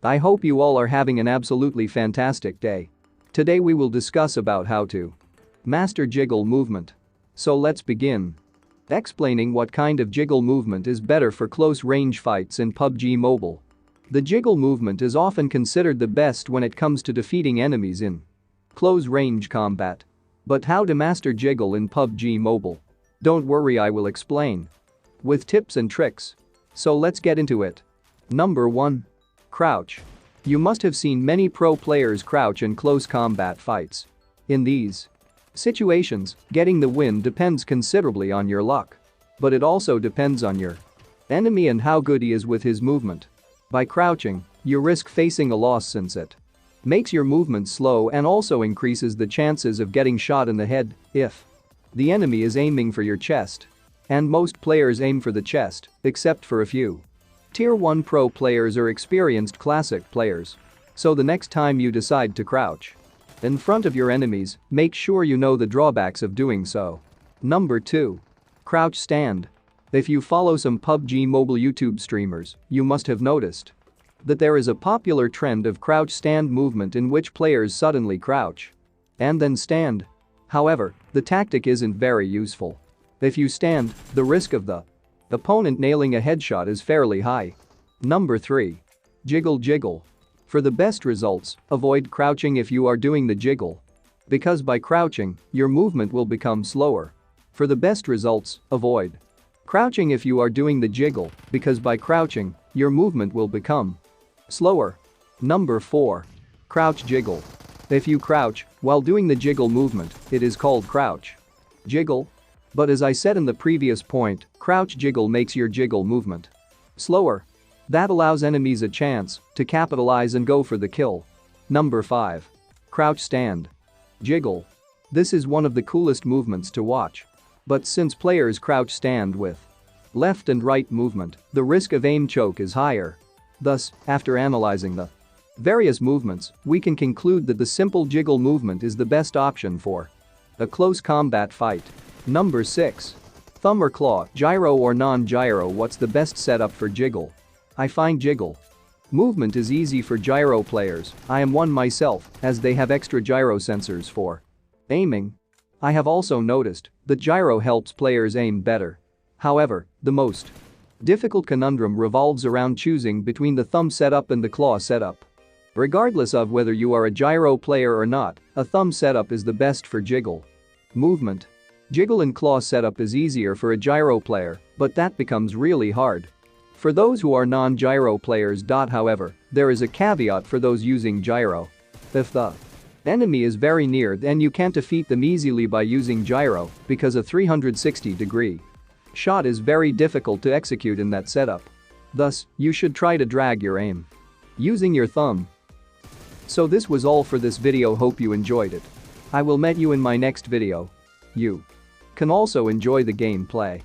I hope you all are having an absolutely fantastic day. Today we will discuss about how to master jiggle movement. So let's begin. Explaining what kind of jiggle movement is better for close range fights in PUBG Mobile. The jiggle movement is often considered the best when it comes to defeating enemies in close range combat. But how to master jiggle in PUBG Mobile? Don't worry, I will explain with tips and tricks. So let's get into it. Number 1. Crouch. You must have seen many pro players crouch in close combat fights. In these situations, getting the win depends considerably on your luck. But it also depends on your enemy and how good he is with his movement. By crouching, you risk facing a loss since it makes your movement slow and also increases the chances of getting shot in the head if the enemy is aiming for your chest. And most players aim for the chest, except for a few Tier 1 pro players or experienced classic players. So the next time you decide to crouch in front of your enemies, make sure you know the drawbacks of doing so. Number 2. Crouch stand. If you follow some PUBG Mobile YouTube streamers, you must have noticed that there is a popular trend of crouch stand movement in which players suddenly crouch and then stand. However, the tactic isn't very useful. If you stand, the risk of the opponent nailing a headshot is fairly high. Number 3. Jiggle. For the best results, avoid crouching if you are doing the jiggle. Because by crouching, your movement will become slower. For the best results, avoid crouching if you are doing the jiggle, because by crouching, your movement will become slower. Number 4. Crouch jiggle. If you crouch while doing the jiggle movement, it is called crouch jiggle. But as I said in the previous point, crouch jiggle makes your jiggle movement slower. That allows enemies a chance to capitalize and go for the kill. Number 5. Crouch stand. Jiggle. This is one of the coolest movements to watch. But since players crouch stand with left and right movement, the risk of aim choke is higher. Thus, after analyzing the various movements, we can conclude that the simple jiggle movement is the best option for a close combat fight. Number 6. Thumb or claw, gyro or non-gyro. What's the best setup for jiggle? I find jiggle movement is easy for gyro players. I am one myself, as they have extra gyro sensors for aiming. I have also noticed that gyro helps players aim better. However, the most difficult conundrum revolves around choosing between the thumb setup and the claw setup. Regardless of whether you are a gyro player or not, a thumb setup is the best for jiggle movement. Jiggle and claw setup is easier for a gyro player, but that becomes really hard for those who are non-gyro players. However, there is a caveat for those using gyro. If the enemy is very near, then you can't defeat them easily by using gyro, because a 360-degree shot is very difficult to execute in that setup. Thus, you should try to drag your aim using your thumb. So this was all for this video. Hope you enjoyed it. I will meet you in my next video. You can also enjoy the gameplay.